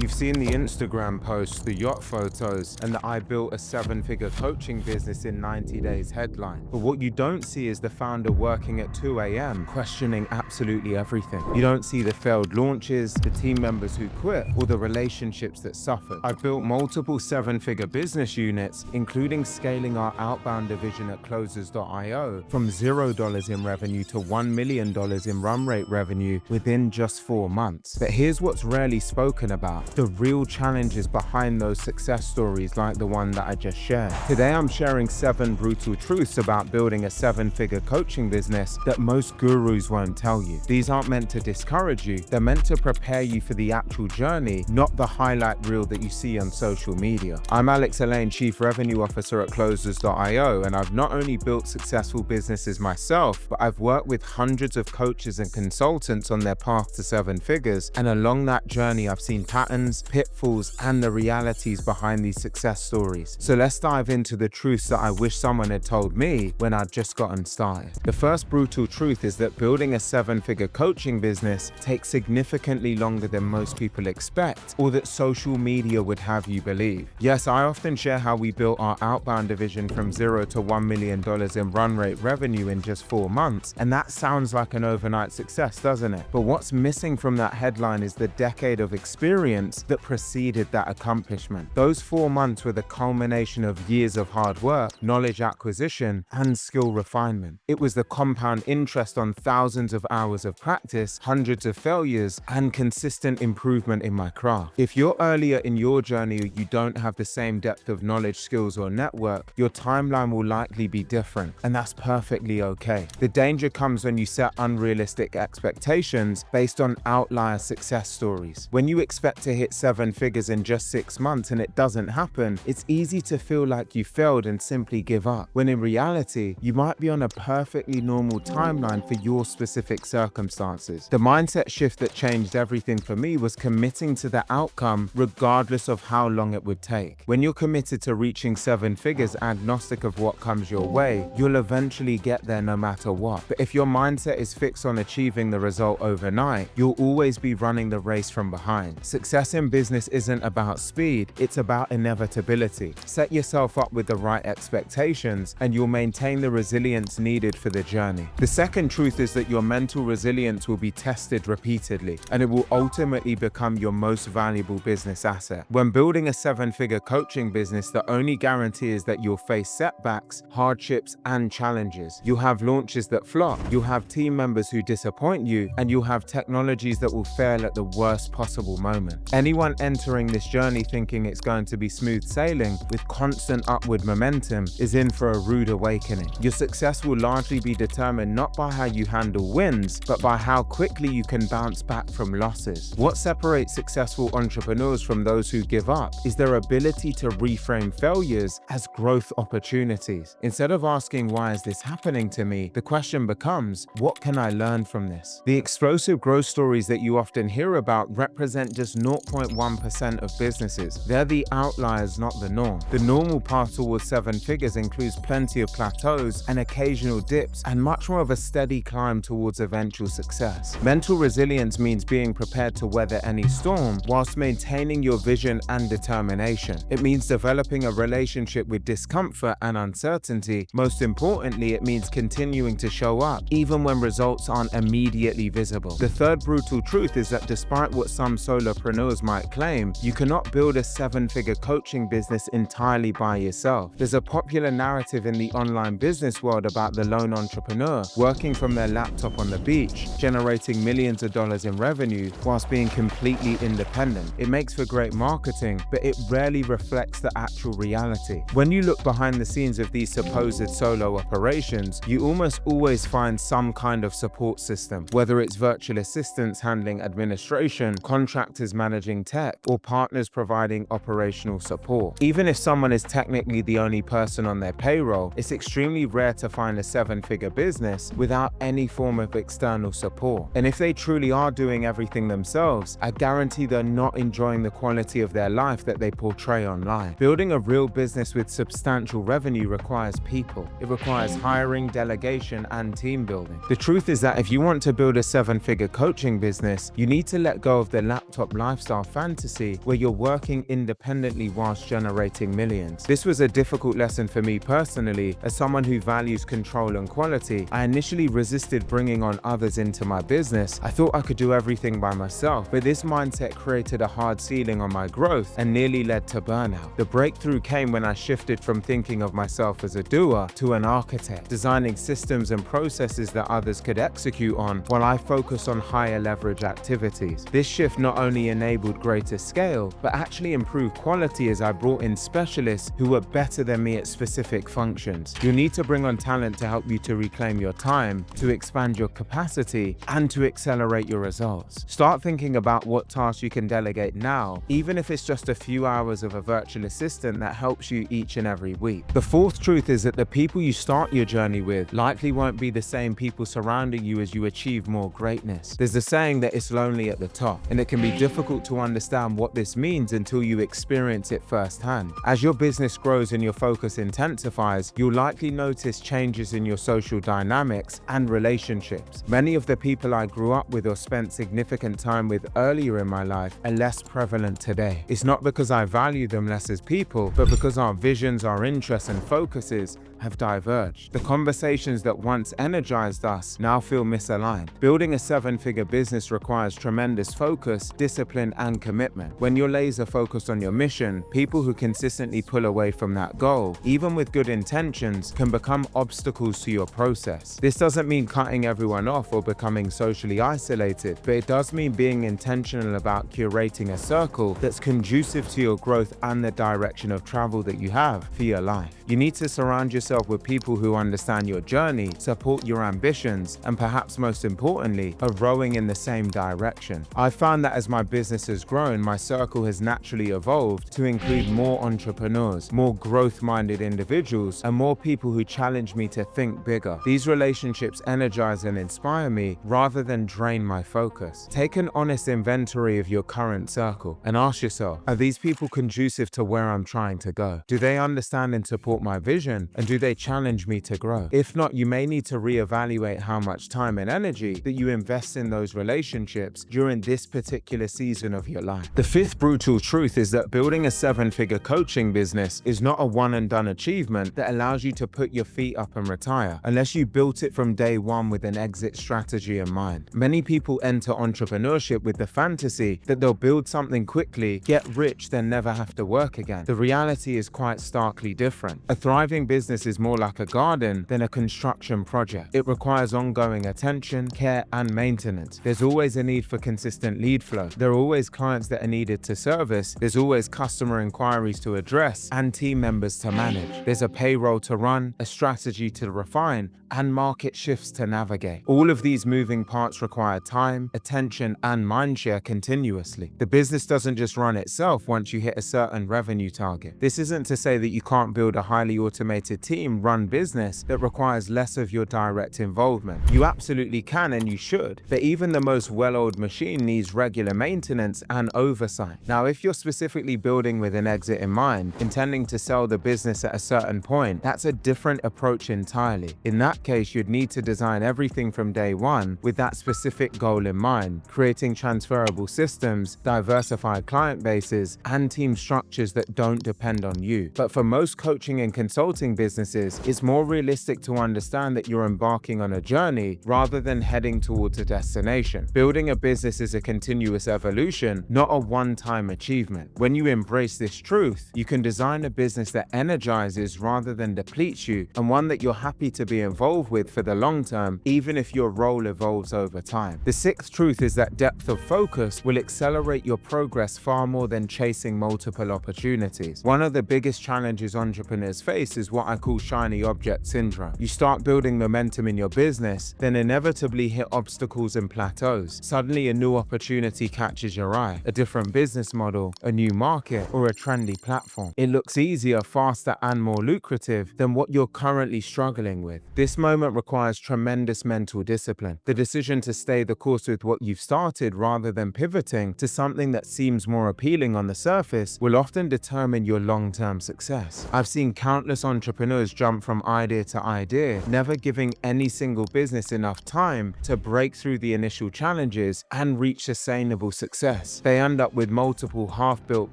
You've seen the Instagram posts, the yacht photos, and the "I built a 7-figure coaching business in 90 days" headline. But what you don't see is the founder working at 2 a.m. questioning absolutely everything. You don't see the failed launches, the team members who quit, or the relationships that suffered. I've built multiple 7-figure business units, including scaling our outbound division at closers.io from $0 in revenue to $1 million in run rate revenue within just 4 months. But here's what's rarely spoken about: the real challenges behind those success stories like the one that I just shared. Today I'm sharing 7 brutal truths about building a 7-figure coaching business that most gurus won't tell you. These aren't meant to discourage you, they're meant to prepare you for the actual journey, not the highlight reel that you see on social media. I'm Alleyne, Chief Revenue Officer at closers.io, and I've not only built successful businesses myself, but I've worked with hundreds of coaches and consultants on their path to 7 figures, and along that journey I've seen patterns, pitfalls, and the realities behind these success stories. So let's dive into the truths that I wish someone had told me when I'd just gotten started. The first brutal truth is that building a 7-figure coaching business takes significantly longer than most people expect, or that social media would have you believe. Yes, I often share how we built our outbound division from $0 to $1 million in run rate revenue in just 4 months, and that sounds like an overnight success, doesn't it? But what's missing from that headline is the decade of experience that preceded that accomplishment. Those 4 months were the culmination of years of hard work, knowledge acquisition, and skill refinement. It was the compound interest on thousands of hours of practice, hundreds of failures, and consistent improvement in my craft. If you're earlier in your journey or you don't have the same depth of knowledge, skills, or network, your timeline will likely be different, and that's perfectly okay. The danger comes when you set unrealistic expectations based on outlier success stories. When you expect to hit 7 figures in just 6 months and it doesn't happen, it's easy to feel like you failed and simply give up, when in reality, you might be on a perfectly normal timeline for your specific circumstances. The mindset shift that changed everything for me was committing to the outcome regardless of how long it would take. When you're committed to reaching 7 figures, agnostic of what comes your way, you'll eventually get there no matter what. But if your mindset is fixed on achieving the result overnight, you'll always be running the race from behind. Success in business isn't about speed, it's about inevitability. Set yourself up with the right expectations and you'll maintain the resilience needed for the journey. The second truth is that your mental resilience will be tested repeatedly, and it will ultimately become your most valuable business asset. When building a 7-figure coaching business, the only guarantee is that you'll face setbacks, hardships, and challenges. You'll have launches that flop, you'll have team members who disappoint you, and you'll have technologies that will fail at the worst possible moment. Anyone entering this journey thinking it's going to be smooth sailing with constant upward momentum is in for a rude awakening. Your success will largely be determined not by how you handle wins, but by how quickly you can bounce back from losses. What separates successful entrepreneurs from those who give up is their ability to reframe failures as growth opportunities. Instead of asking, "Why is this happening to me?" the question becomes, "What can I learn from this?" The explosive growth stories that you often hear about represent just 0.1% of businesses. They're the outliers, not the norm. The normal path towards 7 figures includes plenty of plateaus and occasional dips, and much more of a steady climb towards eventual success. Mental resilience means being prepared to weather any storm whilst maintaining your vision and determination. It means developing a relationship with discomfort and uncertainty. Most importantly, it means continuing to show up even when results aren't immediately visible. The third brutal truth is that despite what some solopreneurs might claim, you cannot build a 7-figure coaching business entirely by yourself. There's a popular narrative in the online business world about the lone entrepreneur working from their laptop on the beach, generating millions of dollars in revenue whilst being completely independent. It makes for great marketing, but it rarely reflects the actual reality. When you look behind the scenes of these supposed solo operations, you almost always find some kind of support system, whether it's virtual assistants handling administration, contractors managing tech, or partners providing operational support. Even if someone is technically the only person on their payroll, it's extremely rare to find a 7-figure business without any form of external support. And if they truly are doing everything themselves, I guarantee they're not enjoying the quality of their life that they portray online. Building a real business with substantial revenue requires people. It requires hiring, delegation, and team building. The truth is that if you want to build a 7-figure coaching business, you need to let go of the laptop lifestyle lifestyle fantasy where you're working independently whilst generating millions. This was a difficult lesson for me personally. As someone who values control and quality, I initially resisted bringing on others into my business. I thought I could do everything by myself, but this mindset created a hard ceiling on my growth and nearly led to burnout. The breakthrough came when I shifted from thinking of myself as a doer to an architect, designing systems and processes that others could execute on while I focused on higher leverage activities. This shift not only enabled greater scale, but actually improved quality as I brought in specialists who were better than me at specific functions. You'll need to bring on talent to help you to reclaim your time, to expand your capacity, and to accelerate your results. Start thinking about what tasks you can delegate now, even if it's just a few hours of a virtual assistant that helps you each and every week. The fourth truth is that the people you start your journey with likely won't be the same people surrounding you as you achieve more greatness. There's a saying that it's lonely at the top, and it can be difficult to understand what this means until you experience it firsthand. As your business grows and your focus intensifies, you'll likely notice changes in your social dynamics and relationships. Many of the people I grew up with or spent significant time with earlier in my life are less prevalent today. It's not because I value them less as people, but because our visions, our interests, and focuses have diverged. The conversations that once energized us now feel misaligned. Building a seven-figure business requires tremendous focus, discipline, and commitment. When you're laser focused on your mission, people who consistently pull away from that goal, even with good intentions, can become obstacles to your process. This doesn't mean cutting everyone off or becoming socially isolated, but it does mean being intentional about curating a circle that's conducive to your growth and the direction of travel that you have for your life. You need to surround yourself with people who understand your journey, support your ambitions, and perhaps most importantly, are rowing in the same direction. I've found that as my business has grown, my circle has naturally evolved to include more entrepreneurs, more growth-minded individuals, and more people who challenge me to think bigger. These relationships energize and inspire me rather than drain my focus. Take an honest inventory of your current circle and ask yourself, are these people conducive to where I'm trying to go? Do they understand and support my vision? And do they challenge me to grow? If not, you may need to reevaluate how much time and energy that you invest in those relationships during this particular season of your life. The fifth brutal truth is that building a seven-figure coaching business is not a one-and-done achievement that allows you to put your feet up and retire, unless you built it from day one with an exit strategy in mind. Many people enter entrepreneurship with the fantasy that they'll build something quickly, get rich, then never have to work again. The reality is quite starkly different. A thriving business is more like a garden than a construction project. It requires ongoing attention, care, and maintenance. There's always a need for consistent lead flow. There are always clients that are needed to service. There's always customer inquiries to address and team members to manage. There's a payroll to run, a strategy to refine, and market shifts to navigate. All of these moving parts require time, attention, and mindshare continuously. The business doesn't just run itself once you hit a certain revenue target. This isn't to say that you can't build a highly automated team-run business that requires less of your direct involvement. You absolutely can, and you should, but even the most well-oiled machine needs regular maintenance and oversight. Now, if you're specifically building with an exit in mind, intending to sell the business at a certain point, that's a different approach entirely. In that case, you'd need to design everything from day one with that specific goal in mind, creating transferable systems, diversified client bases, and team structures that don't depend on you. But for most coaching and consulting businesses, it's more realistic to understand that you're embarking on a journey rather than heading towards a destination. Building a business is a continuous evolution, not a one-time achievement. When you embrace this truth, you can design a business that energizes rather than depletes you, and one that you're happy to be involved with for the long term, even if your role evolves over time. The sixth truth is that depth of focus will accelerate your progress far more than chasing multiple opportunities. One of the biggest challenges entrepreneurs face is what I call shiny object syndrome. You start building momentum in your business, then inevitably hit obstacles and plateaus. Suddenly a new opportunity catches your eye, a different business model, a new market, or a trendy platform. It looks easier, faster, and more lucrative than what you're currently struggling with. This moment requires tremendous mental discipline. The decision to stay the course with what you've started rather than pivoting to something that seems more appealing on the surface will often determine your long-term success. I've seen countless entrepreneurs jump from idea to idea, never giving any single business enough time to break through the initial challenges and reach sustainable success. success. They end up with multiple half-built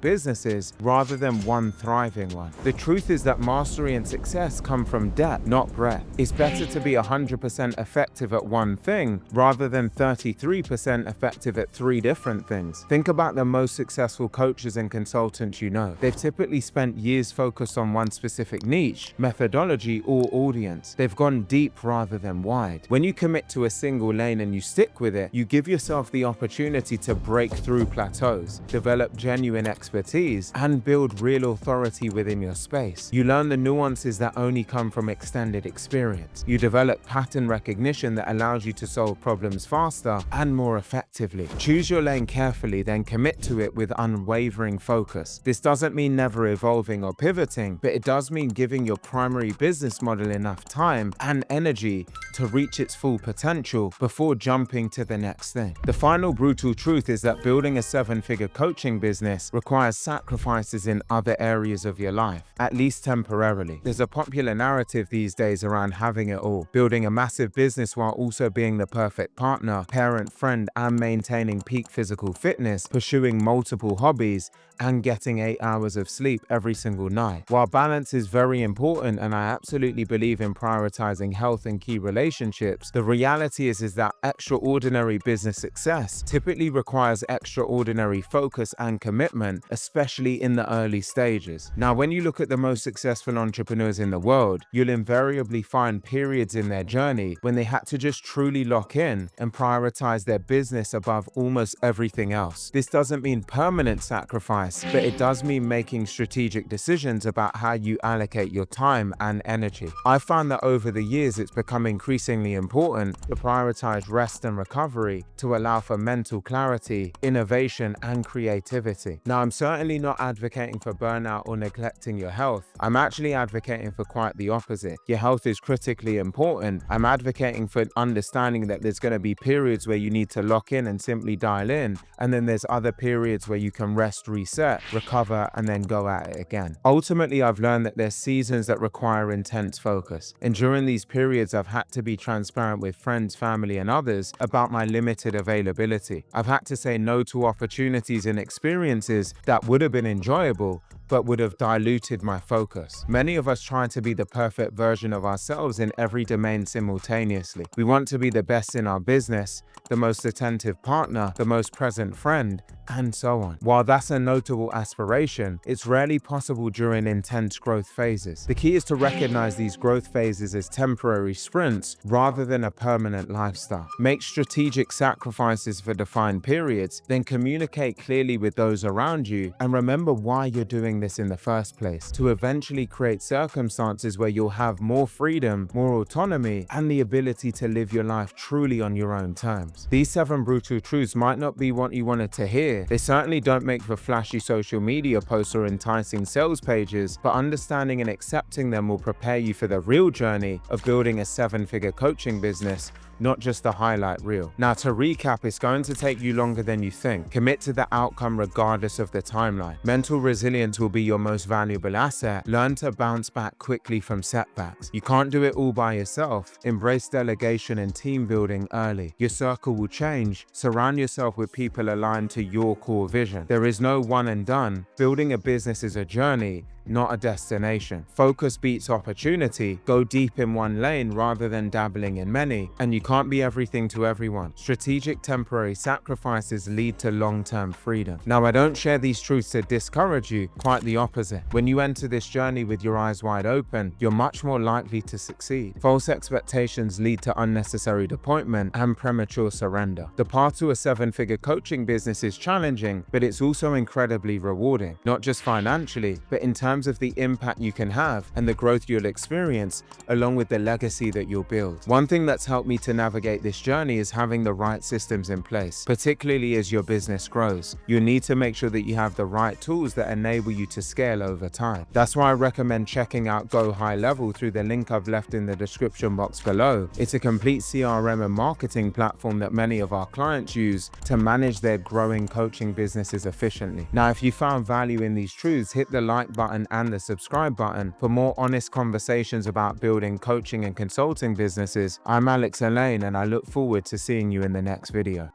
businesses rather than one thriving one. The truth is that mastery and success come from depth, not breadth. It's better to be 100% effective at one thing rather than 33% effective at 3 different things. Think about the most successful coaches and consultants you know. They've typically spent years focused on one specific niche, methodology, or audience. They've gone deep rather than wide. When you commit to a single lane and you stick with it, you give yourself the opportunity to break through plateaus, develop genuine expertise, and build real authority within your space. You learn the nuances that only come from extended experience. You develop pattern recognition that allows you to solve problems faster and more effectively. Choose your lane carefully, then commit to it with unwavering focus. This doesn't mean never evolving or pivoting, but it does mean giving your primary business model enough time and energy to reach its full potential before jumping to the next thing. The final brutal truth is that building a 7-figure coaching business requires sacrifices in other areas of your life, at least temporarily. There's a popular narrative these days around having it all, building a massive business while also being the perfect partner, parent, friend, and maintaining peak physical fitness, pursuing multiple hobbies, and getting 8 hours of sleep every single night. While balance is very important, and I absolutely believe in prioritizing health and key relationships, the reality is that extraordinary business success typically requires extraordinary focus and commitment, especially in the early stages. Now, when you look at the most successful entrepreneurs in the world, you'll invariably find periods in their journey when they had to just truly lock in and prioritize their business above almost everything else. This doesn't mean permanent sacrifice, but it does mean making strategic decisions about how you allocate your time and energy. I found that over the years it's become increasingly important to prioritize rest and recovery to allow for mental clarity, innovation, and creativity. Now, I'm certainly not advocating for burnout or neglecting your health. I'm actually advocating for quite the opposite. Your health is critically important. I'm advocating for understanding that there's going to be periods where you need to lock in and simply dial in, and then there's other periods where you can rest, reset, recover, and then go at it again. Ultimately, I've learned that there's seasons that require intense focus, and during these periods I've had to be transparent with friends, family, and others about my limited availability. I've had to say no to opportunities and experiences that would have been enjoyable but would have diluted my focus. Many of us try to be the perfect version of ourselves in every domain simultaneously. We want to be the best in our business, the most attentive partner, the most present friend, and so on. While that's a notable aspiration, it's rarely possible during intense growth phases. The key is to recognize these growth phases as temporary sprints rather than a permanent lifestyle. Make strategic sacrifices for defined periods, then communicate clearly with those around you, and remember why you're doing this in the first place, to eventually create circumstances where you'll have more freedom, more autonomy, and the ability to live your life truly on your own terms. These 7 brutal truths might not be what you wanted to hear. They certainly don't make for flashy social media posts or enticing sales pages, but understanding and accepting them will prepare you for the real journey of building a 7-figure coaching business, not just the highlight reel. Now, to recap, it's going to take you longer than you think. Commit to the outcome regardless of the timeline. Mental resilience will be your most valuable asset. Learn to bounce back quickly from setbacks. You can't do it all by yourself. Embrace delegation and team building early. Your circle will change. Surround yourself with people aligned to your core vision. There is no one and done. Building a business is a journey, not a destination. Focus beats opportunity. Go deep in one lane rather than dabbling in many. And you can't be everything to everyone. Strategic temporary sacrifices lead to long-term freedom. Now, I don't share these truths to discourage you, quite the opposite. When you enter this journey with your eyes wide open, you're much more likely to succeed. False expectations lead to unnecessary disappointment and premature surrender. The path to a 7-figure coaching business is challenging, but it's also incredibly rewarding, not just financially, but in terms of the impact you can have and the growth you'll experience, along with the legacy that you'll build. One thing that's helped me to navigate this journey is having the right systems in place, particularly as your business grows. You need to make sure that you have the right tools that enable you to scale over time. That's why I recommend checking out Go High Level through the link I've left in the description box below. It's a complete CRM and marketing platform that many of our clients use to manage their growing coaching businesses efficiently. Now, if you found value in these truths, hit the like button and the subscribe button for more honest conversations about building coaching and consulting businesses. I'm Alleyne, and I look forward to seeing you in the next video.